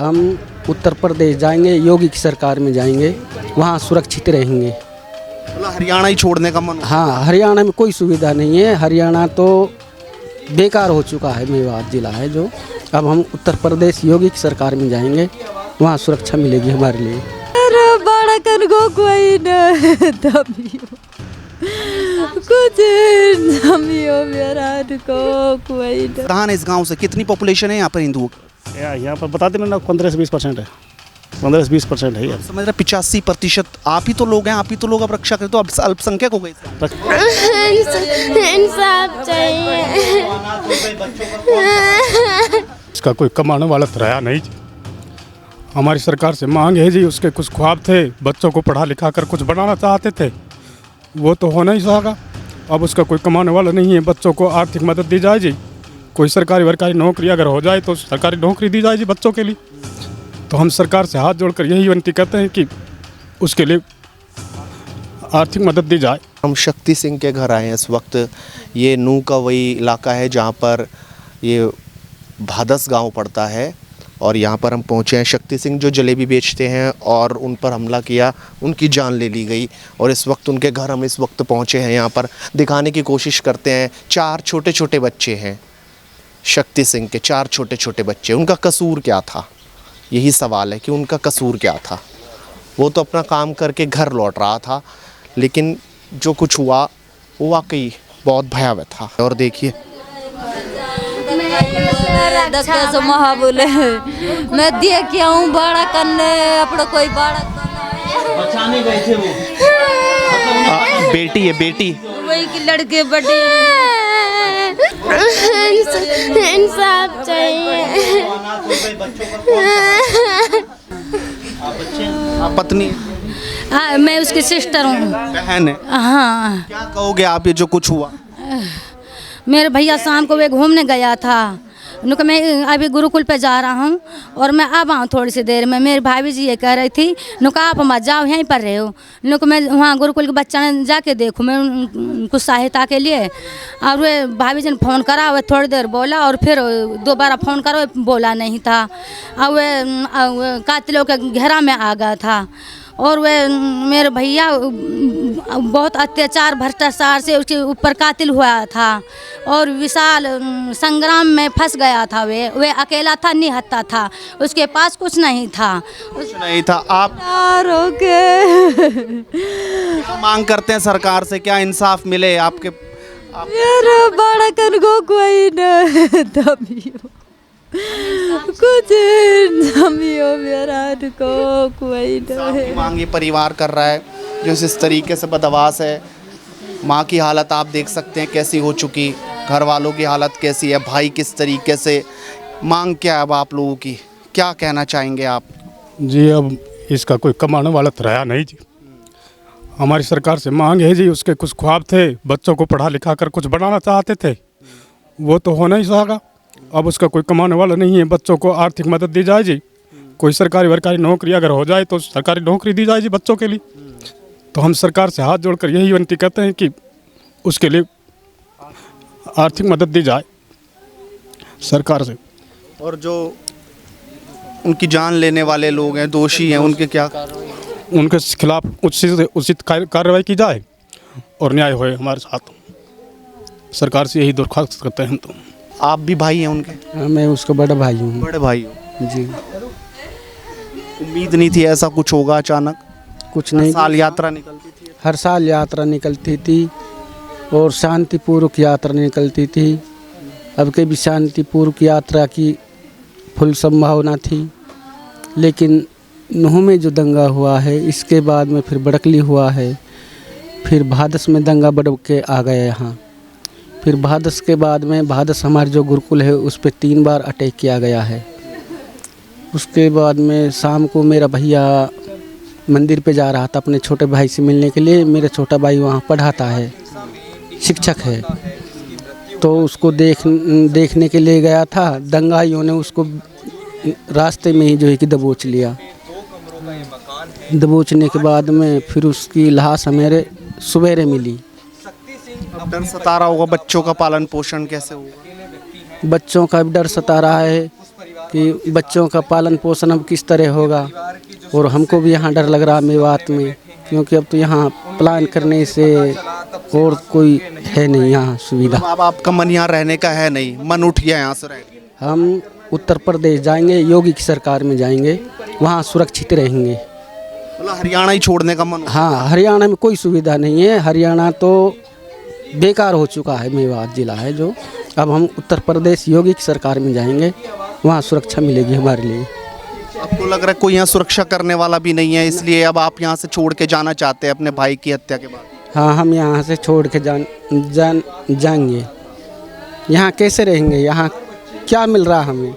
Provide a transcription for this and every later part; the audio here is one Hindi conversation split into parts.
हम उत्तर प्रदेश जाएंगे, योगी की सरकार में जाएंगे, वहाँ सुरक्षित रहेंगे। मतलब हरियाणा ही छोड़ने का मन? हाँ, हरियाणा में कोई सुविधा नहीं है। हरियाणा तो बेकार हो चुका है, मेवात जिला है जो। अब हम उत्तर प्रदेश योगी की सरकार में जाएंगे, वहाँ सुरक्षा मिलेगी हमारे लिए। प्रधान इस गांव से कितनी पॉपुलेशन है यहाँ पर हिंदुओं की? यहाँ पर बताते ना 15 से 20% है, 15 से 20% है यार। समझ रहे 85% आप ही तो लोग हैं, आप ही तो लोग अब रक्षा करते, तो अब अल्पसंख्यक हो गए। इंसाफ चाहिए। इसका कोई कमाने वाला तो रहा नहीं जी। हमारी सरकार से मांग है जी, उसके कुछ ख्वाब थे, बच्चों को पढ़ा लिखा कर कुछ बनाना चाहते थे, वो तो हो नहीं सका। अब उसका कोई कमाने वाला नहीं है। बच्चों को आर्थिक मदद दी जाए जी, कोई सरकारी वरकारी नौकरी अगर हो जाए तो सरकारी नौकरी दी जाए जी बच्चों के लिए। तो हम सरकार से हाथ जोड़कर यही विनती करते हैं कि उसके लिए आर्थिक मदद दी जाए। हम शक्ति सिंह के घर आए हैं इस वक्त। ये नूह का वही इलाका है जहाँ पर ये भादस गांव पड़ता है, और यहाँ पर हम पहुँचे हैं। शक्ति सिंह जो जलेबी बेचते हैं और उन पर हमला किया, उनकी जान ले ली गई, और इस वक्त उनके घर हम इस वक्त पहुँचे हैं। यहाँ पर दिखाने की कोशिश करते हैं। 4 छोटे छोटे बच्चे हैं शक्ति सिंह के, 4 छोटे छोटे बच्चे। उनका कसूर क्या था, यही सवाल है कि उनका कसूर क्या था। वो तो अपना काम करके घर लौट रहा था, लेकिन जो कुछ हुआ वो वाकई बहुत भयावह था। और देखिए बोले मैं देख के आऊँ बड़ा करने अपना कोई बड़ा बचाने गए थे वो। बेटी है, बेटी वही की लड़के बड़े। इंसाफ चाहिए। आप पत्नी? हाँ, मैं उसकी सिस्टर हूँ, बहन है। हाँ। क्या कहोगे आप, ये जो कुछ हुआ? मेरे भैया शाम को वे घूमने गया था, नुक मैं अभी गुरुकुल पे जा रहा हूँ और मैं अब आऊँ थोड़ी सी देर में। मेरी भाभी जी ये कह रही थी नुका आप मत जाओ, यहीं पर रहे हो। नुक मैं वहाँ गुरुकुल के बच्चा ने जाके देखूँ मैं कुछ सहायता के लिए। और वे भाभी जी ने फ़ोन करा, वे थोड़ी देर बोला और फिर दोबारा फ़ोन करो, बोला नहीं था। और वे कातिलों के घेरा में आ गया था। और वे मेरे भैया बहुत अत्याचार भ्रष्टाचार से उसके ऊपर कातिल हुआ था और विशाल संग्राम में फंस गया था। वे अकेला था, निहत्था था, उसके पास कुछ नहीं था। कुछ नहीं था। आप क्या मांग करते हैं सरकार से, क्या इंसाफ मिले आपके? मेरा बड़ा कर गो कोई न तभी कुछ मेरा को कोई आपकी मांग ये परिवार कर रहा है जो इस तरीके से बदवास है। माँ की हालत आप देख सकते हैं कैसी हो चुकी, घर वालों की हालत कैसी है, भाई किस तरीके से। मांग क्या है अब आप लोगों की, क्या कहना चाहेंगे आप? जी अब इसका कोई कमाने वाला तो रहा नहीं जी। हमारी सरकार से मांग है जी, उसके कुछ ख्वाब थे, बच्चों को पढ़ा लिखा कर कुछ बनाना चाहते थे, वो तो हो नहीं सका। अब उसका कोई कमाने वाला नहीं है। बच्चों को आर्थिक मदद दी जाए जी, कोई सरकारी वरकारी नौकरी अगर हो जाए तो सरकारी नौकरी दी जाए जी बच्चों के लिए। तो हम सरकार से हाथ जोड़कर यही विनती करते हैं कि उसके लिए आर्थिक मदद दी जाए सरकार से। और जो उनकी जान लेने वाले लोग हैं, दोषी हैं, उनके क्या? उनके खिलाफ उचित कार्रवाई की जाए और न्याय होए हमारे साथ। सरकार से यही दरख्वास्त करते हैं। तो आप भी भाई हैं उनके? मैं उसका बड़ा भाई हूँ। बड़े भाई हो जी। उम्मीद नहीं थी ऐसा कुछ होगा अचानक? कुछ नहीं, साल यात्रा निकलती थी, हर साल यात्रा निकलती थी और शांतिपूर्वक यात्रा निकलती थी। अब के भी शांतिपूर्वक यात्रा की फुल संभावना थी, लेकिन नूह में जो दंगा हुआ है इसके बाद में फिर बड़कली हुआ है, फिर भादस में दंगा बढ़ के आ गया यहाँ। फिर भादस के बाद में भादस हमारे जो गुरुकुल है उस पर 3 बार अटैक किया गया है। उसके बाद में शाम को मेरा भैया मंदिर पे जा रहा था अपने छोटे भाई से मिलने के लिए। मेरा छोटा भाई वहाँ पढ़ाता है, शिक्षक है, तो उसको देखने के लिए गया था। दंगाइयों ने उसको रास्ते में ही जो है कि दबोच लिया। दबोचने के बाद में फिर उसकी लाश हमें सवेरे मिली। अब डर सता रहा होगा, बच्चों का पालन पोषण कैसे होगा? बच्चों का भी डर सता रहा है कि बच्चों का पालन पोषण अब किस तरह होगा। और हमको भी यहाँ डर लग रहा मेवात में, क्योंकि अब तो यहाँ प्लान करने से और कोई है नहीं यहाँ सुविधा। अब आपका मन यहाँ रहने का है नहीं, मन उठ गया यहाँ से रहने? हम उत्तर प्रदेश जाएंगे, योगी की सरकार में जाएंगे, वहाँ सुरक्षित रहेंगे। मतलब हरियाणा ही छोड़ने का मन? हाँ, हरियाणा में कोई सुविधा नहीं है। हरियाणा तो बेकार हो चुका है, मेवात जिला है जो। अब हम उत्तर प्रदेश योगी की सरकार में जाएंगे, वहाँ सुरक्षा मिलेगी हमारे लिए। आपको लग रहा है कोई यहाँ सुरक्षा करने वाला भी नहीं है, इसलिए अब आप यहाँ से छोड़ के जाना चाहते हैं अपने भाई की हत्या के बाद? हाँ, हम यहाँ से छोड़ के जाएंगे। यहाँ कैसे रहेंगे? यहाँ क्या मिल रहा हमें?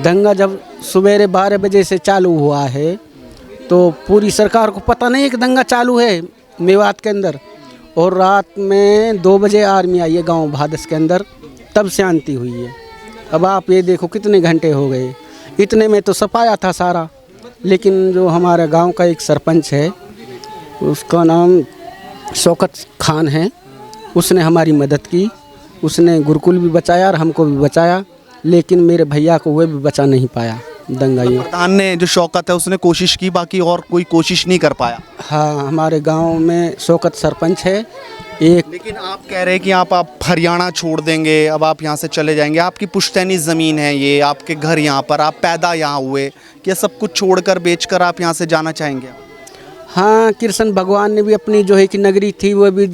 दंगा जब सवेरे 12 बजे से चालू हुआ है तो पूरी सरकार को पता नहीं है कि दंगा चालू है मेवात के अंदर, और रात में 2 बजे आर्मी आई है गांव भादस के अंदर, तब शांति हुई है। अब आप ये देखो कितने घंटे हो गए, इतने में तो सफाया था सारा। लेकिन जो हमारे गांव का एक सरपंच है, उसका नाम शौकत खान है, उसने हमारी मदद की, उसने गुरुकुल भी बचाया और हमको भी बचाया, लेकिन मेरे भैया को वह भी बचा नहीं पाया दंगाइयों। प्रधान ने जो शौकत है उसने कोशिश की, बाकी और कोई कोशिश नहीं कर पाया? हाँ, हमारे गांव में शौकत सरपंच है एक। लेकिन आप कह रहे हैं कि आप हरियाणा छोड़ देंगे, अब आप यहाँ से चले जाएंगे, आपकी पुश्तैनी ज़मीन है ये, आपके घर यहाँ पर, आप पैदा यहाँ हुए, क्या सब कुछ छोड़कर बेचकर आप यहाँ से जाना चाहेंगे? हाँ, कृष्ण भगवान ने भी अपनी जो है कि नगरी थी वो भी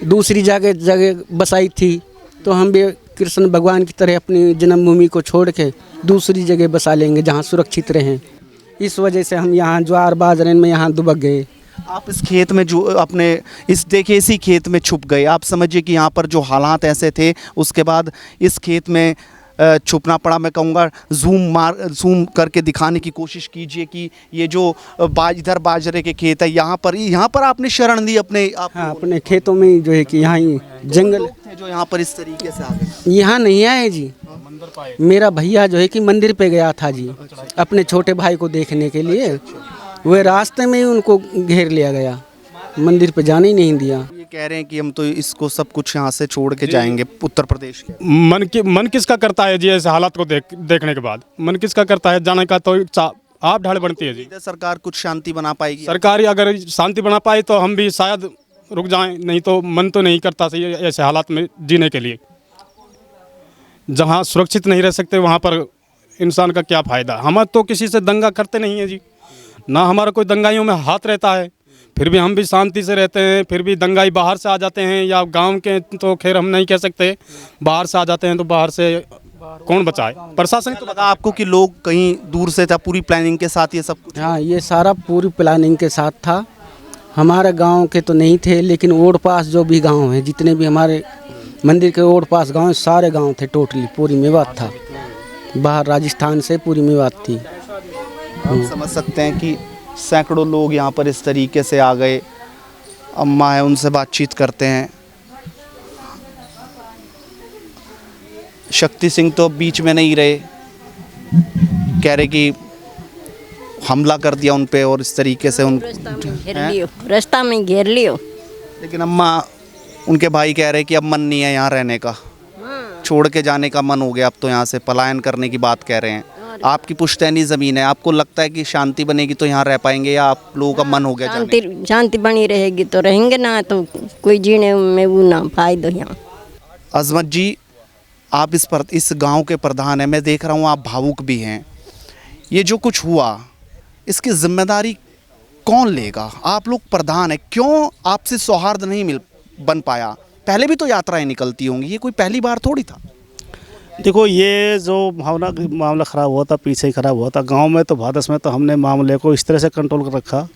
दूसरी जगह बसाई थी, तो हम भी कृष्ण भगवान की तरह अपनी जन्मभूमि को छोड़ के दूसरी जगह बसा लेंगे जहाँ सुरक्षित रहें। इस वजह से हम यहाँ ज्वार बाजरे में यहाँ दुबक गए। आप इस खेत में जो अपने देखिए इसी खेत में छुप गए। आप समझिए कि यहाँ पर जो हालात ऐसे थे, उसके बाद इस खेत में छुपना पड़ा। मैं कहूँगा जूम करके दिखाने की कोशिश कीजिए कि ये जो इधर बाजरे के खेत है, यहाँ पर आपने शरण ली अपने हाँ, अपने खेतों में जो है कि यहाँ ही जंगल थे जो यहाँ पर इस तरीके से आ गए। यहाँ नहीं आए जी। मेरा भैया जो है कि मंदिर पे गया था जी अपने छोटे भाई को देखने के लिए, वह रास्ते में ही उनको घेर लिया गया, मंदिर पे जाने ही नहीं दिया। ये कह रहे हैं कि हम तो इसको सब कुछ यहाँ से छोड़ के जाएंगे उत्तर प्रदेश के। मन किसका करता है जी ऐसे हालात को देखने के बाद? मन किसका करता है जाने का? तो आप ढाल बनती है जी। सरकार कुछ शांति बना पाएगी? सरकार अगर शांति बना पाए तो हम भी शायद रुक जाएं, नहीं तो मन तो नहीं करता सही ऐसे हालात में जीने के लिए। जहाँ सुरक्षित नहीं रह सकते वहाँ पर इंसान का क्या फ़ायदा? हम तो किसी से दंगा करते नहीं हैं जी, ना हमारा कोई दंगाइयों में हाथ रहता है, फिर भी हम भी शांति से रहते हैं। फिर भी दंगाई बाहर से आ जाते हैं, या गांव के तो खैर हम नहीं कह सकते, बाहर से आ जाते हैं तो बाहर से कौन बचाए? प्रशासन तो लगा आपको कि लोग कहीं दूर से था, पूरी प्लानिंग के साथ ये सब कुछ? हाँ, ये सारा पूरी प्लानिंग के साथ था। हमारे गांव के तो नहीं थे, लेकिन ओड पास जो भी गांव हैं, जितने भी हमारे मंदिर के ओड पास गांव, सारे गांव थे, टोटली पूरी मेवात था। बाहर राजस्थान से पूरी मेवात थी। हम समझ सकते हैं कि सैकड़ों लोग यहाँ पर इस तरीके से आ गए। अम्मा है, उनसे बातचीत करते हैं। शक्ति सिंह तो बीच में नहीं रहे, कह रहे कि हमला कर दिया उन पे और इस तरीके से रास्ता में घेर लियो। लेकिन अम्मा, उनके भाई कह रहे कि अब मन नहीं है यहाँ रहने का, छोड़ के जाने का मन हो गया, अब तो यहाँ से पलायन करने की बात कह रहे हैं। आपकी पुश्तैनी ज़मीन है, आपको लगता है कि शांति बनेगी तो यहाँ रह पाएंगे, या आप लोगों का मन हो गया जाने? शांति बनी रहेगी तो रहेंगे, ना तो कोई जीने में वो ना फायदा यहाँ। अजमत जी, आप इस गांव के प्रधान हैं, मैं देख रहा हूँ आप भावुक भी हैं। ये जो कुछ हुआ इसकी जिम्मेदारी कौन लेगा? आप लोग प्रधान हैं, क्यों आपसे सौहार्द नहीं बन पाया? पहले भी तो यात्राएं निकलती होंगी, ये कोई पहली बार थोड़ी था। देखो, ये जो मामला ख़राब हुआ था, पीछे ही ख़राब हुआ था। गांव में तो भादस में तो हमने मामले को इस तरह से कंट्रोल कर रखा,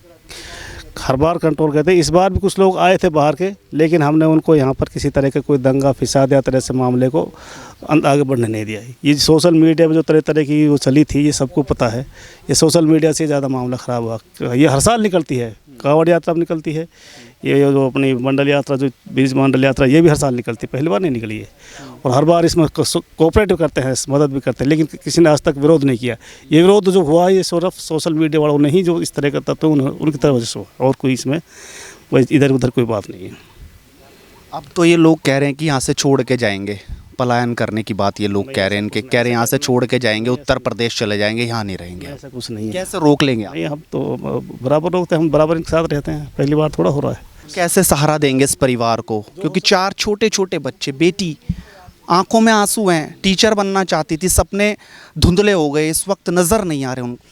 हर बार कंट्रोल करते। इस बार भी कुछ लोग आए थे बाहर के, लेकिन हमने उनको यहाँ पर किसी तरह के कोई दंगा फिसाद या तरह से मामले को आगे बढ़ने नहीं दिया। ये सोशल मीडिया में जो तरह तरह की वो चली थी, ये सबको पता है। ये सोशल मीडिया से ज़्यादा मामला ख़राब हुआ। ये हर साल निकलती है, कांवड़ यात्रा भी निकलती है, ये जो अपनी मंडल यात्रा, जो बीज मंडल यात्रा, ये भी हर साल निकलती है, पहली बार नहीं निकली है। और हर बार इसमें कोऑपरेटिव करते हैं, मदद भी करते हैं, लेकिन किसी ने आज तक विरोध नहीं किया। ये विरोध जो हुआ, ये सिर्फ सोशल मीडिया वालों ने ही जो इस तरह का तत्व उनकी तरफ से हुआ, और कोई इसमें इधर उधर कोई बात नहीं है। अब तो ये लोग कह रहे हैं कि यहाँ से छोड़ के जाएंगे, पलायन करने की बात ये लोग कह रहे हैं, इनके कह रहे हैं यहाँ से छोड़ के जाएंगे, उत्तर प्रदेश चले जाएंगे, यहाँ नहीं रहेंगे। ऐसा कुछ नहीं है। कैसे रोक लेंगे आप? नहीं, हम तो बराबर लोग थे, हम बराबर इनके साथ रहते हैं, पहली बार थोड़ा हो रहा है। कैसे सहारा देंगे इस परिवार को, क्योंकि 4 छोटे छोटे बच्चे, बेटी, आंखों में आंसू हैं, टीचर बनना चाहती थी, सपने धुंधले हो गए, इस वक्त नज़र नहीं आ रहे उनको।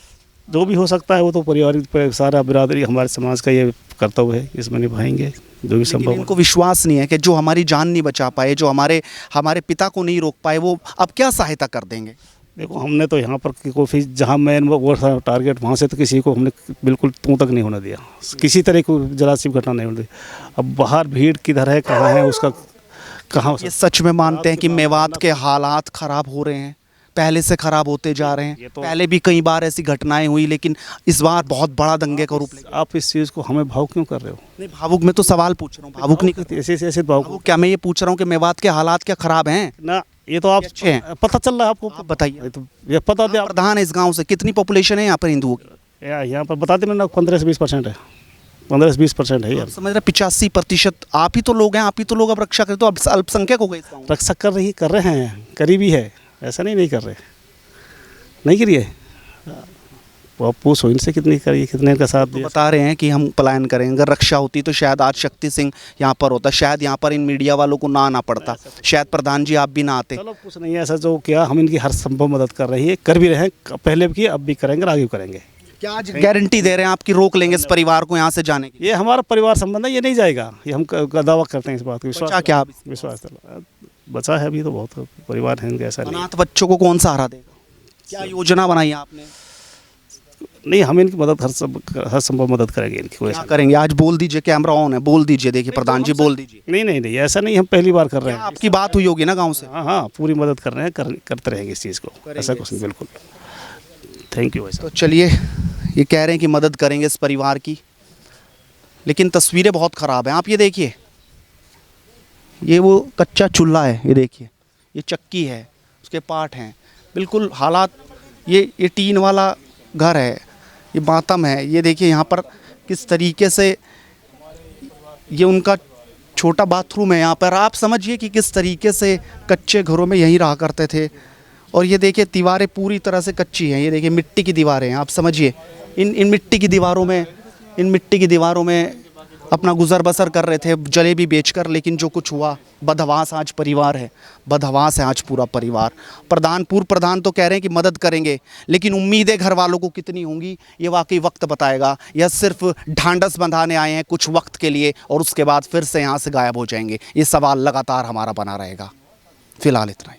जो भी हो सकता है वो तो पारिवारिक सारा बिरादरी हमारे समाज का ये कर्तव्य है, इसमें निभाएंगे जो भी लेकिन संभव इनको विश्वास नहीं है कि जो हमारी जान नहीं बचा पाए, जो हमारे पिता को नहीं रोक पाए, वो अब क्या सहायता कर देंगे। देखो, हमने तो यहाँ पर कोई जहाँ मेन वो था टारगेट, वहाँ से तो किसी को हमने बिल्कुल तू तक नहीं होने दिया, किसी तरह की जरासीम घटना नहीं होने दी। अब बाहर भीड़ किधर है, कहाँ है, उसका कहाँ। ये सच में मानते हैं कि मेवात के हालात ख़राब हो रहे हैं, पहले से ख़राब होते जा रहे हैं? पहले भी कई बार ऐसी घटनाएं हुई, लेकिन इस बार बहुत बड़ा दंगे का रूप ले। आप इस चीज़ को हमें भावुक क्यों कर रहे हो? नहीं, भावुक मैं तो सवाल पूछ रहा हूँ, भावुक नहीं करते ऐसे भावुक भावुक क्या? मैं ये पूछ रहा हूँ कि मेवात के हालात क्या ख़राब हैं? ना, ये तो आप अच्छे हैं। पता चल रहा है आपको। आप बताइए। ये तो ये पता दे आप। प्रधान है इस गाँव से, कितनी पॉपुलेशन है यहाँ पर हिंदुओं की? यहाँ पर बता दें, मैंने 15 से 20% है, 15 से 20% है यार। समझ रहे 85% आप ही तो लोग हैं, आप ही तो लोग अब रक्षा करते हो, अब अल्पसंख्यक हो गए इस गाँव में। रक्षा कर रहे हैं, करीबी है, ऐसा नहीं कर रहे, नहीं करिए। वो आप पूछो इनसे कितनी करिए, कितने का साथ तो दिया। बता रहे हैं कि हम पलायन करेंगे, अगर रक्षा होती तो शायद आज शक्ति सिंह यहाँ पर होता, शायद यहाँ पर इन मीडिया वालों को ना आना पड़ता, शायद प्रधान जी आप भी ना आते। चलो कुछ नहीं है ऐसा, जो किया हम इनकी हर संभव मदद कर रही है, कर भी रहे हैं, पहले भी किए, अब भी करेंगे और आगे भी करेंगे। क्या आज गारंटी दे रहे हैं आपकी रोक लेंगे इस परिवार को यहाँ से जाने की? ये हमारा परिवार संबंध है, ये नहीं जाएगा, ये हम दावा करते हैं इस बात को। बचा क्या आप? विश्वास बचा है अभी तो, बहुत परिवार है इनके, ऐसा नहीं। अनाथ बच्चों को कौन सहारा देगा? क्या योजना बनाई आपने? नहीं, हम इनकी मदद हर संभव मदद करेंगे इनकी। कोई क्या करेंगे? आज बोल दीजिए, कैमरा ऑन है, बोल दीजिए। देखिए प्रधान जी, बोल दीजिए। नहीं ऐसा नहीं, हम पहली बार कर रहे हैं। आपकी बात हुई होगी ना गांव से? हाँ, पूरी मदद कर रहे हैं, करते रहेंगे इस चीज़ को, ऐसा कुछ नहीं, बिल्कुल। Thank you. तो चलिए, ये कह रहे हैं कि मदद करेंगे इस परिवार की, लेकिन तस्वीरें बहुत ख़राब हैं। आप ये देखिए, ये वो कच्चा चूल्हा है, ये देखिए, ये चक्की है, उसके पार्ट हैं, बिल्कुल हालात। ये टीन वाला घर है, ये मातम है। ये देखिए यहाँ पर किस तरीके से, ये उनका छोटा बाथरूम है यहाँ पर। आप समझिए कि किस तरीके से कच्चे घरों में यहीं रहा करते थे। और ये देखिए दीवारें पूरी तरह से कच्ची हैं, ये देखिए मिट्टी की दीवारें हैं। आप समझिए, इन मिट्टी की दीवारों में अपना गुजर बसर कर रहे थे जलेबी बेचकर। लेकिन जो कुछ हुआ, बदहवास आज परिवार है, बदहवास है आज पूरा परिवार। पूर्व प्रधान तो कह रहे हैं कि मदद करेंगे, लेकिन उम्मीदें घर वालों को कितनी होंगी ये वाकई वक्त बताएगा। यह सिर्फ ढांढस बंधाने आए हैं कुछ वक्त के लिए, और उसके बाद फिर से यहाँ से गायब हो जाएंगे। ये सवाल लगातार हमारा बना रहेगा। फिलहाल इतना ही।